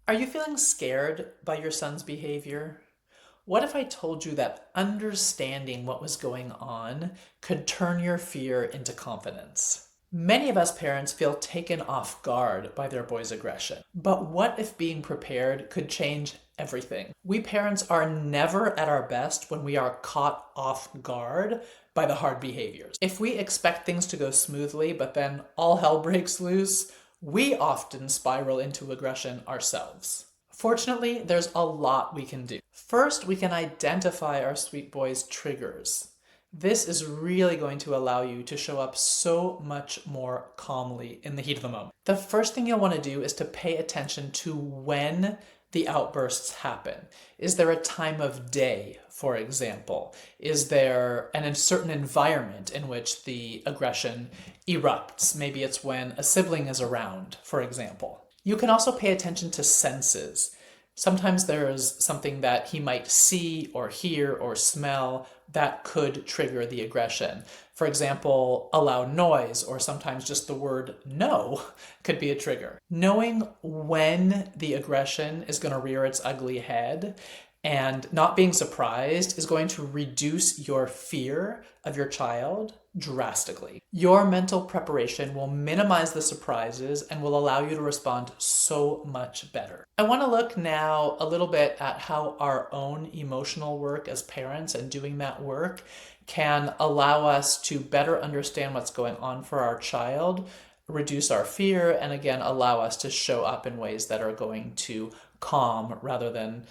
Are you feeling scared by your son's behavior? What if I told you that understanding what was going on could turn your fear into confidence? Many of us parents feel taken off guard by their boy's aggression. But what if being prepared could change everything? We parents are never at our best when we are caught off guard by the hard behaviors. If we expect things to go smoothly, but then all hell breaks loose, we often spiral into aggression ourselves. Fortunately, there's a lot we can do. First, we can identify our sweet boy's triggers. This is really going to allow you to show up so much more calmly in the heat of the moment. The first thing you'll want to do is to pay attention to when the outbursts happen. Is there a time of day, for example? Is there a certain environment in which the aggression erupts? Maybe it's when a sibling is around, for example. You can also pay attention to senses. Sometimes there's something that he might see or hear or smell that could trigger the aggression. For example, a loud noise, or sometimes just the word no could be a trigger. Knowing when the aggression is going to rear its ugly head and not being surprised is going to reduce your fear of your child drastically. Your mental preparation will minimize the surprises and will allow you to respond so much better. I want to look now a little bit at how our own emotional work as parents and doing that work can allow us to better understand what's going on for our child, reduce our fear, and again, allow us to show up in ways that are going to calm rather than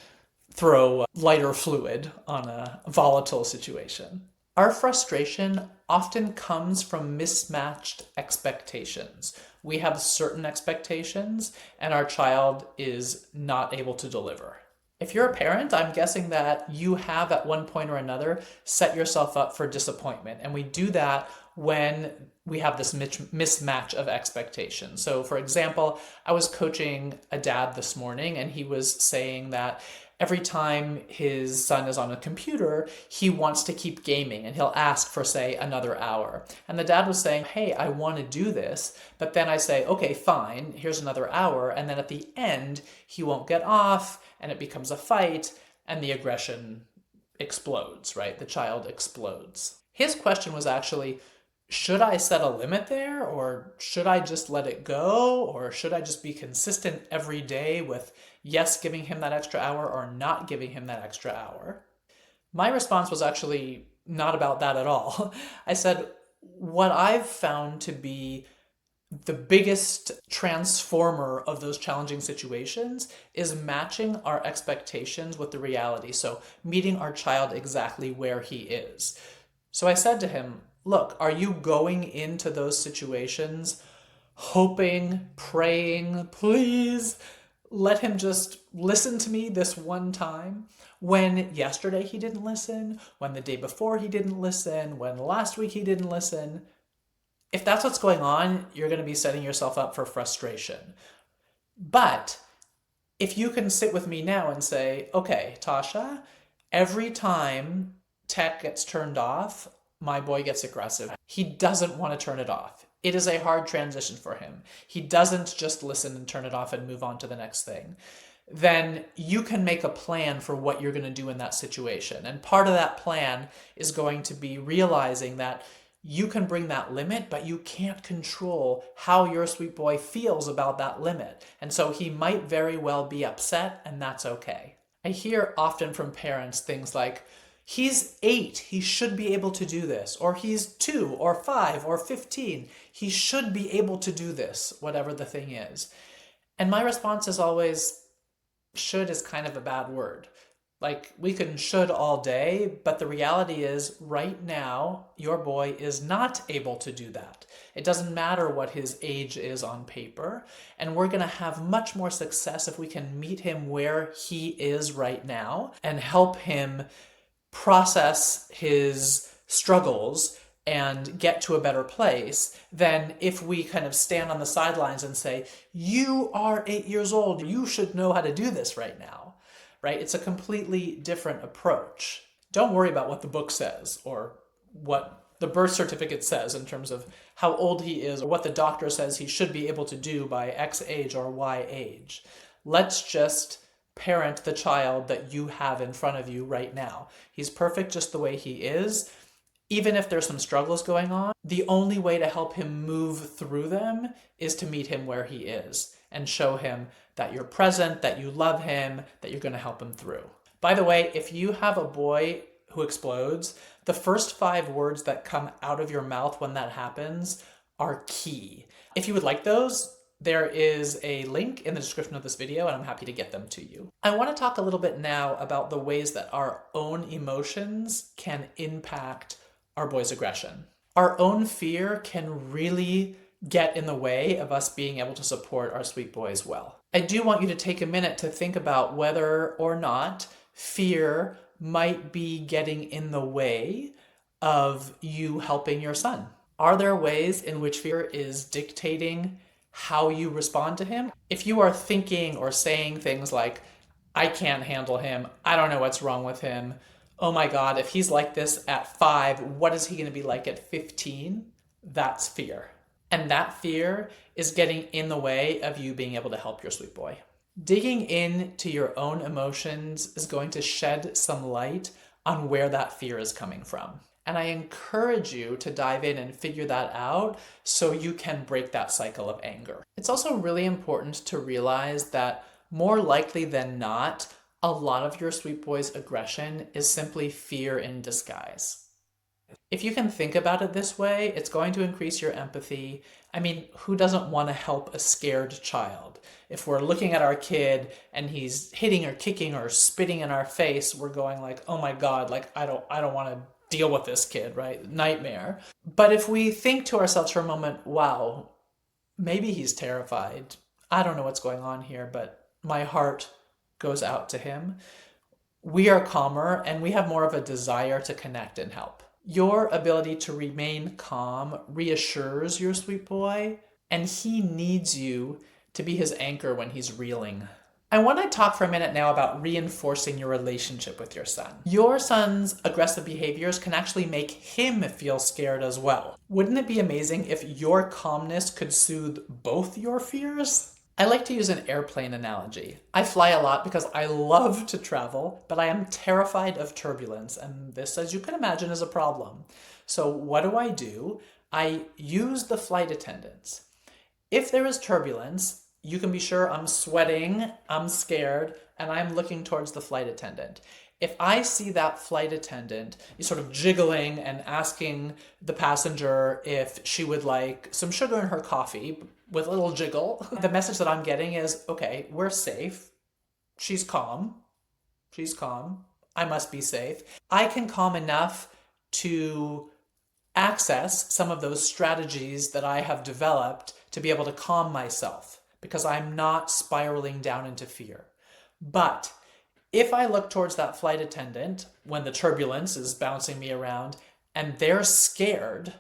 throw lighter fluid on a volatile situation. Our frustration often comes from mismatched expectations. We have certain expectations and our child is not able to deliver. If you're a parent, I'm guessing that you have at one point or another set yourself up for disappointment. And we do that when we have this mismatch of expectations. So for example, I was coaching a dad this morning and he was saying that every time his son is on a computer, he wants to keep gaming and he'll ask for, say, another hour. And the dad was saying, hey, I want to do this. But then I say, okay, fine, here's another hour. And then at the end, he won't get off and it becomes a fight and the aggression explodes, right? The child explodes. His question was actually, should I set a limit there, or should I just let it go, or should I just be consistent every day with yes, giving him that extra hour or not giving him that extra hour? My response was actually not about that at all. I said, what I've found to be the biggest transformer of those challenging situations is matching our expectations with the reality. So meeting our child exactly where he is. So I said to him, look, are you going into those situations hoping, praying, please let him just listen to me this one time? When yesterday he didn't listen, when the day before he didn't listen, when last week he didn't listen. If that's what's going on, you're going to be setting yourself up for frustration. But if you can sit with me now and say, okay, Tasha, every time tech gets turned off, my boy gets aggressive. He doesn't want to turn it off. It is a hard transition for him. He doesn't just listen and turn it off and move on to the next thing. Then you can make a plan for what you're going to do in that situation. And part of that plan is going to be realizing that you can bring that limit, but you can't control how your sweet boy feels about that limit. And so he might very well be upset, and that's okay. I hear often from parents things like, he's 8, he should be able to do this. Or he's 2 or 5 or 15, he should be able to do this, whatever the thing is. And my response is always, should is kind of a bad word. Like, we can should all day, but the reality is right now, your boy is not able to do that. It doesn't matter what his age is on paper, and we're going to have much more success if we can meet him where he is right now and help him process his struggles and get to a better place than if we kind of stand on the sidelines and say, you are 8 years old, you should know how to do this right now, right? It's a completely different approach. Don't worry about what the book says or what the birth certificate says in terms of how old he is or what the doctor says he should be able to do by X age or Y age. let's just parent the child that you have in front of you right now. He's perfect just the way he is. Even if there's some struggles going on, the only way to help him move through them is to meet him where he is and show him that you're present, that you love him, that you're going to help him through. By the way, if you have a boy who explodes, the first 5 words that come out of your mouth when that happens are key. If you would like those, there is a link in the description of this video, and I'm happy to get them to you. I want to talk a little bit now about the ways that our own emotions can impact our boy's aggression. Our own fear can really get in the way of us being able to support our sweet boys well. I do want you to take a minute to think about whether or not fear might be getting in the way of you helping your son. Are there ways in which fear is dictating how you respond to him? If you are thinking or saying things like, I can't handle him, I don't know what's wrong with him, oh my God, if he's like this at 5, what is he going to be like at 15? That's fear. And that fear is getting in the way of you being able to help your sweet boy. Digging into your own emotions is going to shed some light on where that fear is coming from. And I encourage you to dive in and figure that out so you can break that cycle of anger. It's also really important to realize that more likely than not, a lot of your sweet boy's aggression is simply fear in disguise. If you can think about it this way, it's going to increase your empathy. I mean, who doesn't want to help a scared child? If we're looking at our kid and he's hitting or kicking or spitting in our face, we're going like, oh my God, like I don't want to deal with this kid, right? Nightmare. But if we think to ourselves for a moment, wow, maybe he's terrified. I don't know what's going on here, but my heart goes out to him. We are calmer and we have more of a desire to connect and help. Your ability to remain calm reassures your sweet boy, and he needs you to be his anchor when he's reeling. I want to talk for a minute now about reinforcing your relationship with your son. Your son's aggressive behaviors can actually make him feel scared as well. Wouldn't it be amazing if your calmness could soothe both your fears? I like to use an airplane analogy. I fly a lot because I love to travel, but I am terrified of turbulence, and this, as you can imagine, is a problem. So what do? I use the flight attendants. If there is turbulence, you can be sure I'm sweating, I'm scared, and I'm looking towards the flight attendant. If I see that flight attendant sort of jiggling and asking the passenger if she would like some sugar in her coffee with a little jiggle, the message that I'm getting is, okay, we're safe. She's calm. I must be safe. I can calm enough to access some of those strategies that I have developed to be able to calm myself because I'm not spiraling down into fear. But if I look towards that flight attendant when the turbulence is bouncing me around and they're scared,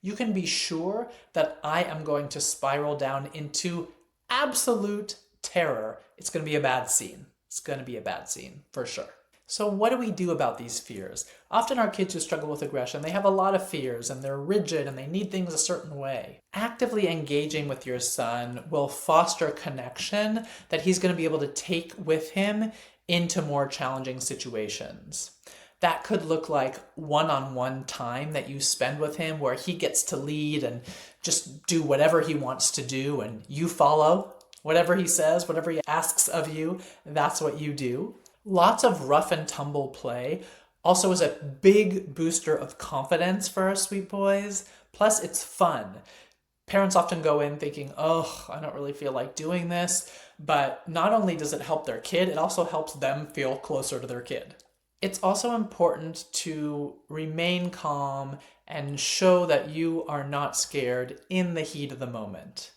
you can be sure that I am going to spiral down into absolute terror. It's going to be a bad scene. It's going to be a bad scene for sure. So what do we do about these fears? Often our kids who struggle with aggression, they have a lot of fears and they're rigid and they need things a certain way. Actively engaging with your son will foster connection that he's going to be able to take with him into more challenging situations. That could look like one-on-one time that you spend with him where he gets to lead and just do whatever he wants to do and you follow. Whatever he says, whatever he asks of you, that's what you do. Lots of rough and tumble play also is a big booster of confidence for our sweet boys. Plus, it's fun. Parents often go in thinking, oh, I don't really feel like doing this. But not only does it help their kid, it also helps them feel closer to their kid. It's also important to remain calm and show that you are not scared in the heat of the moment.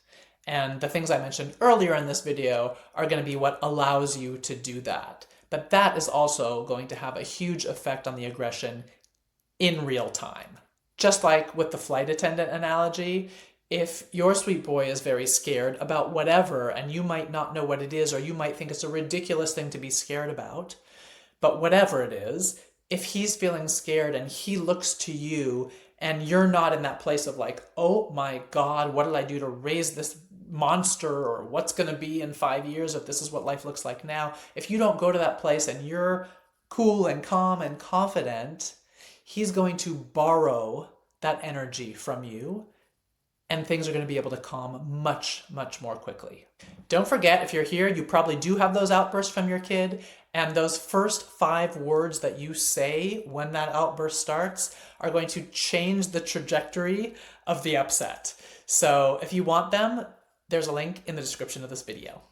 And the things I mentioned earlier in this video are going to be what allows you to do that. But that is also going to have a huge effect on the aggression in real time. Just like with the flight attendant analogy, if your sweet boy is very scared about whatever, and you might not know what it is, or you might think it's a ridiculous thing to be scared about, but whatever it is, if he's feeling scared and he looks to you and you're not in that place of like, oh my God, what did I do to raise this monster or what's going to be in 5 years if this is what life looks like now, if you don't go to that place and you're cool and calm and confident, he's going to borrow that energy from you, and things are going to be able to calm much, much more quickly. Don't forget, if you're here, you probably do have those outbursts from your kid, and those first 5 words that you say when that outburst starts are going to change the trajectory of the upset. So if you want them, there's a link in the description of this video.